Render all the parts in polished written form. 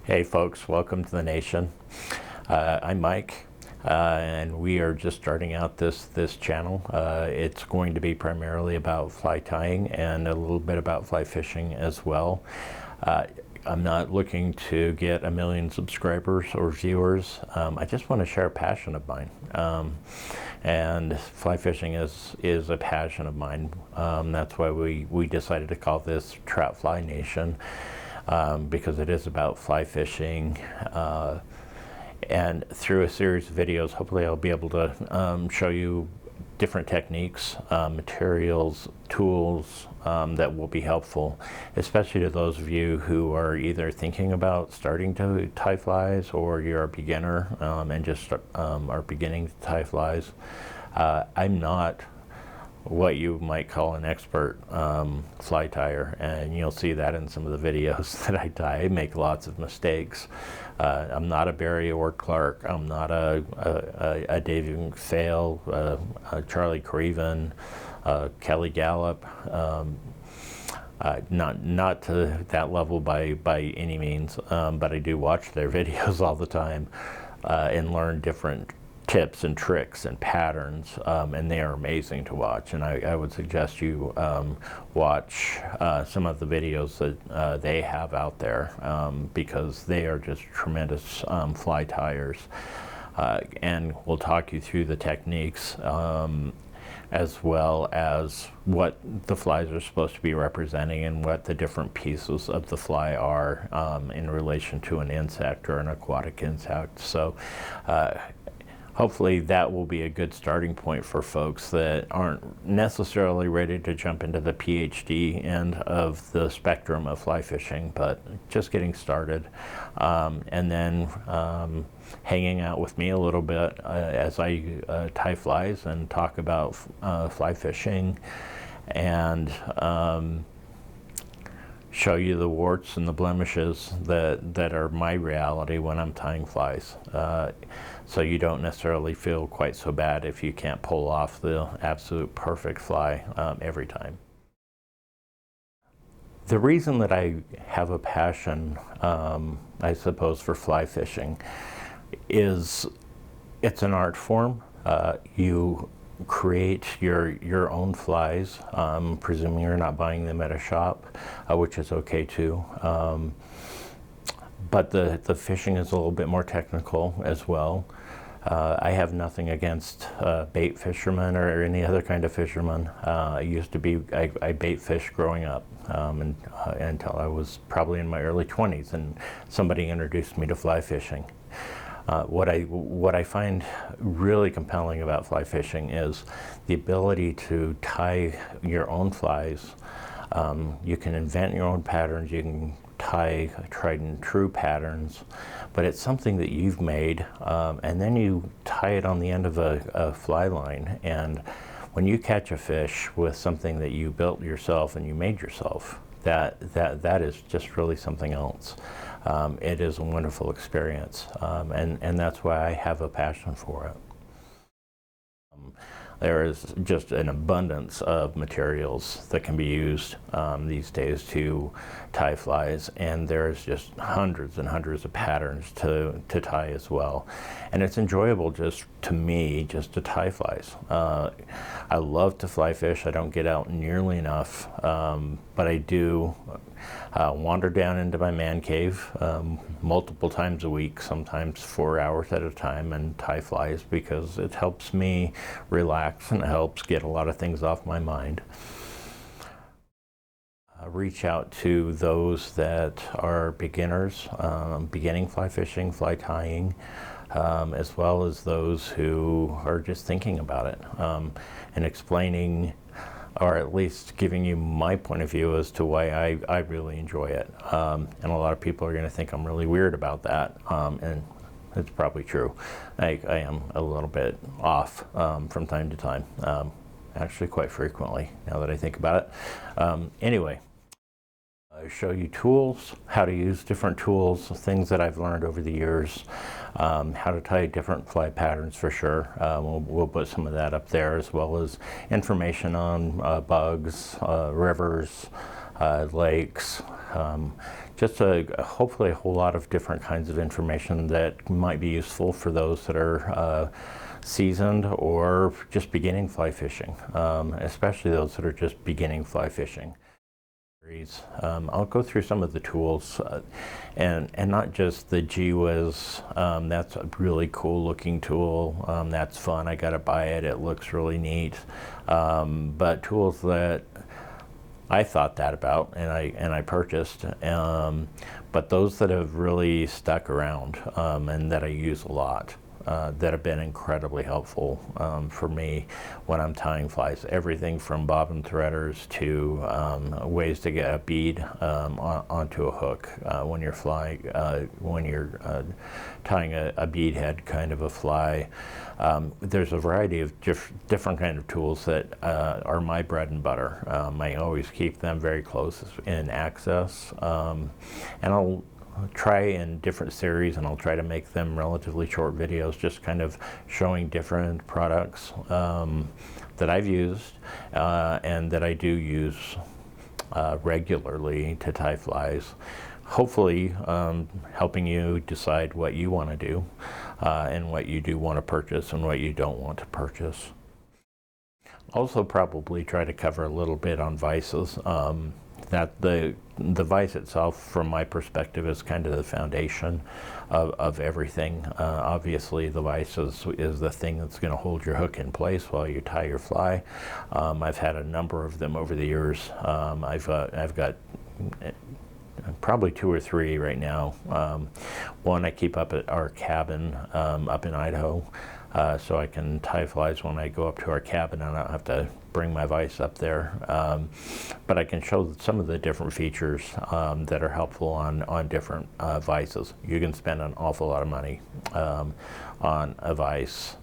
Hey folks, welcome to the nation. I'm Mike, and we are just starting out this channel. It's going to be primarily about fly tying and a little bit about fly fishing as well. I'm not looking to get 1 million subscribers or viewers. I just want to share a passion of mine. And fly fishing is a passion of mine. That's why we decided to call this TroutFly Nation. Because it is about fly fishing, and through a series of videos hopefully I'll be able to show you different techniques, materials, tools that will be helpful, especially to those of you who are either thinking about starting to tie flies, or you're a beginner and just are beginning to tie flies. I'm not what you might call an expert fly tyer, and you'll see that in some of the videos that I tie. I make lots of mistakes. I'm not a Barry or Clark. I'm not a David McPhail, Charlie Creven, Kelly Gallup. Not to that level by any means, but I do watch their videos all the time and learn different tips and tricks and patterns, and they are amazing to watch, and I would suggest you watch some of the videos that they have out there, because they are just tremendous fly tyers, and we'll talk you through the techniques as well as what the flies are supposed to be representing and what the different pieces of the fly are in relation to an insect or an aquatic insect. So hopefully that will be a good starting point for folks that aren't necessarily ready to jump into the PhD end of the spectrum of fly fishing, but just getting started. And then hanging out with me a little bit as I tie flies and talk about fly fishing, and show you the warts and the blemishes that are my reality when I'm tying flies. So you don't necessarily feel quite so bad if you can't pull off the absolute perfect fly every time. The reason that I have a passion, I suppose, for fly fishing is it's an art form. You create your own flies, presuming you're not buying them at a shop, which is okay too. But the fishing is a little bit more technical as well. I have nothing against bait fishermen or any other kind of fisherman. I bait fish growing up, until I was probably in my early 20s, and somebody introduced me to fly fishing. What I find really compelling about fly fishing is the ability to tie your own flies. You can invent your own patterns, you can tie tried and true patterns, but it's something that you've made, and then you tie it on the end of a fly line, and when you catch a fish with something that you built yourself and you made yourself, that is just really something else. It is a wonderful experience, and that's why I have a passion for it. There is just an abundance of materials that can be used these days to tie flies, and there's just hundreds and hundreds of patterns to tie as well. And it's enjoyable just to tie flies. I love to fly fish. I don't get out nearly enough, but I do wander down into my man cave multiple times a week, sometimes 4 hours at a time, and tie flies because it helps me relax and it helps get a lot of things off my mind. Reach out to those that are beginners, beginning fly fishing, fly tying, as well as those who are just thinking about it, and explaining, or at least giving you my point of view as to why I really enjoy it. And a lot of people are going to think I'm really weird about that, and it's probably true. I am a little bit off from time to time, actually quite frequently, now that I think about it. Anyway, I show you tools, how to use different tools, things that I've learned over the years, how to tie different fly patterns for sure. We'll put some of that up there, as well as information on bugs, rivers, lakes, just hopefully a whole lot of different kinds of information that might be useful for those that are seasoned or just beginning fly fishing, especially those that are just beginning fly fishing. I'll go through some of the tools and not just the G-Wiz. That's a really cool looking tool. That's fun. I got to buy it. It looks really neat. But tools that I thought that about and I purchased, but those that have really stuck around and that I use a lot. That have been incredibly helpful for me when I'm tying flies. Everything from bobbin threaders to ways to get a bead onto a hook when you're tying a bead head kind of a fly. There's a variety of different kind of tools that are my bread and butter. I always keep them very close in access, and I'll try in different series, and I'll try to make them relatively short videos, just kind of showing different products that I've used and that I do use regularly to tie flies. Hopefully helping you decide what you want to do and what you do want to purchase and what you don't want to purchase. Also probably try to cover a little bit on vices. That the vise itself, from my perspective, is kind of the foundation of everything. Obviously, the vise is the thing that's going to hold your hook in place while you tie your fly. I've had a number of them over the years. I've got probably 2 or 3 right now. One I keep up at our cabin up in Idaho, so I can tie flies when I go up to our cabin and I don't have to bring my vise up there. But I can show some of the different features that are helpful on different vices. You can spend an awful lot of money on a vise,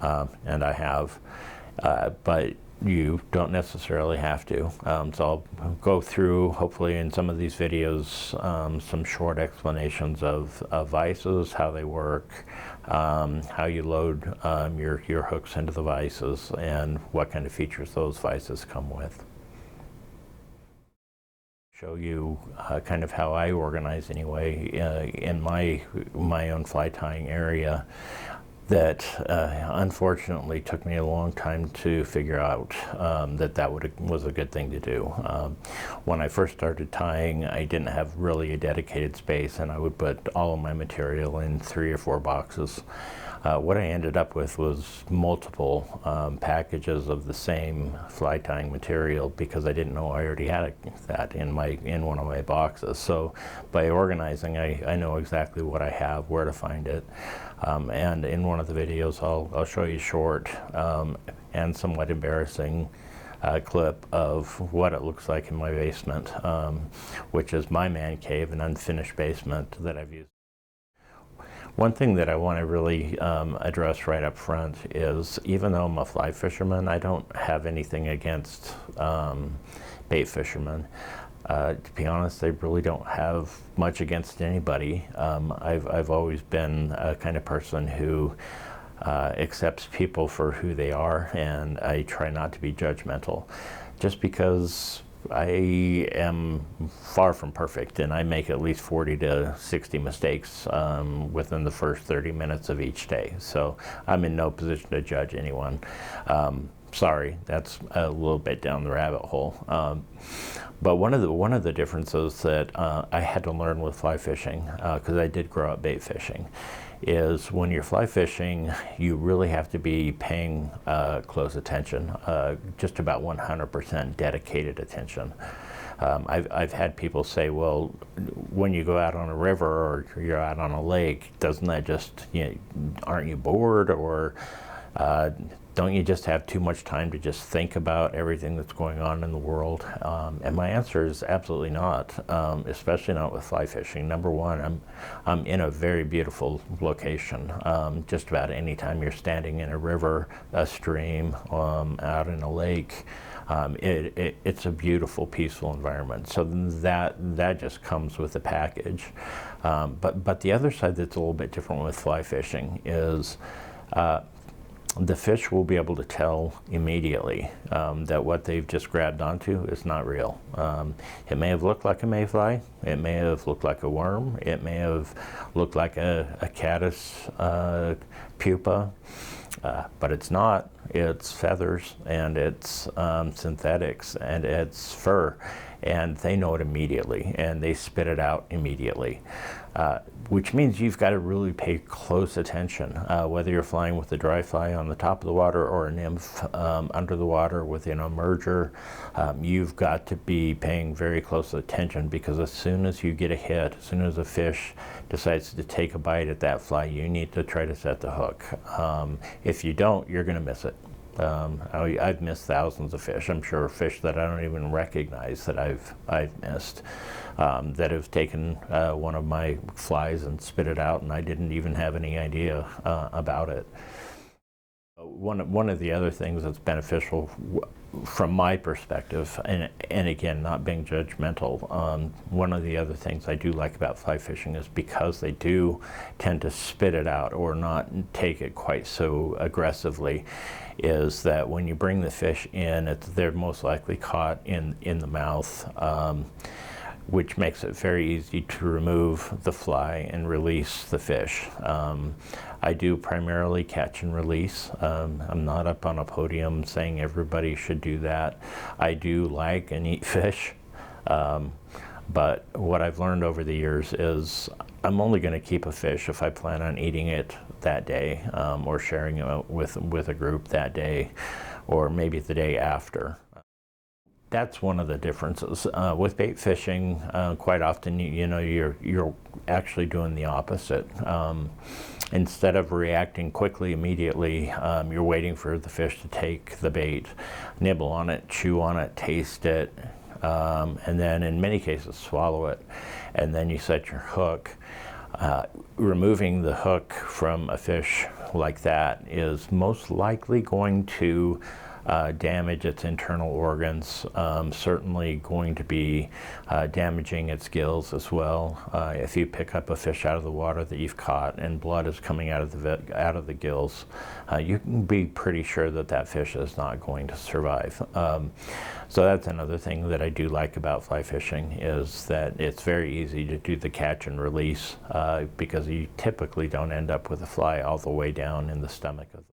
and I have, but you don't necessarily have to. So I'll go through, hopefully in some of these videos, some short explanations of vices, how they work, how you load your hooks into the vices, and what kind of features those vices come with. Show you kind of how I organize anyway in my own fly tying area. That unfortunately took me a long time to figure out that was a good thing to do. When I first started tying, I didn't have really a dedicated space, and I would put all of my material in 3 or 4 boxes. What I ended up with was multiple packages of the same fly tying material, because I didn't know I already had that in one of my boxes. So by organizing, I know exactly what I have, where to find it. And in one of the videos, I'll show you a short and somewhat embarrassing clip of what it looks like in my basement, which is my man cave, an unfinished basement that I've used. One thing that I want to really address right up front is, even though I'm a fly fisherman, I don't have anything against bait fishermen. To be honest, I really don't have much against anybody. I've always been a kind of person who accepts people for who they are, and I try not to be judgmental. Just because I am far from perfect, and I make at least 40 to 60 mistakes within the first 30 minutes of each day. So I'm in no position to judge anyone. Sorry, that's a little bit down the rabbit hole. But one of the differences that I had to learn with fly fishing, because I did grow up bait fishing, is when you're fly fishing, you really have to be paying close attention, just about 100% dedicated attention. I've had people say, well, when you go out on a river or you're out on a lake, doesn't that just, aren't you bored, or don't you just have too much time to just think about everything that's going on in the world? And my answer is absolutely not, especially not with fly fishing. Number one, I'm in a very beautiful location. Just about any time you're standing in a river, a stream, out in a lake, it's a beautiful, peaceful environment. So that just comes with the package. But the other side that's a little bit different with fly fishing is the fish will be able to tell immediately that what they've just grabbed onto is not real. It may have looked like a mayfly, it may have looked like a worm, it may have looked like a caddis pupa, but it's not. It's feathers, and it's synthetics, and it's fur, and they know it immediately, and they spit it out immediately. Which means you've got to really pay close attention, whether you're flying with a dry fly on the top of the water or a nymph under the water within a merger. You've got to be paying very close attention, because as soon as you get a hit, as soon as a fish decides to take a bite at that fly, you need to try to set the hook. If you don't, you're going to miss it. I've missed thousands of fish. I'm sure fish that I don't even recognize that I've missed, that have taken one of my flies and spit it out, and I didn't even have any idea about it. One of the other things that's beneficial from my perspective, and again, not being judgmental, one of the other things I do like about fly fishing is because they do tend to spit it out or not take it quite so aggressively, is that when you bring the fish in, they're most likely caught in the mouth, which makes it very easy to remove the fly and release the fish. I do primarily catch and release. I'm not up on a podium saying everybody should do that. I do like and eat fish, but what I've learned over the years is I'm only going to keep a fish if I plan on eating it that day, or sharing it with a group that day, or maybe the day after. That's one of the differences with bait fishing. Quite often, you're actually doing the opposite. Instead of reacting quickly, immediately, you're waiting for the fish to take the bait, nibble on it, chew on it, taste it, and then in many cases swallow it, and then you set your hook. Removing the hook from a fish like that is most likely going to damage its internal organs, certainly going to be damaging its gills as well. If you pick up a fish out of the water that you've caught and blood is coming out of the gills, you can be pretty sure that that fish is not going to survive. So that's another thing that I do like about fly fishing, is that it's very easy to do the catch and release, because you typically don't end up with a fly all the way down in the stomach of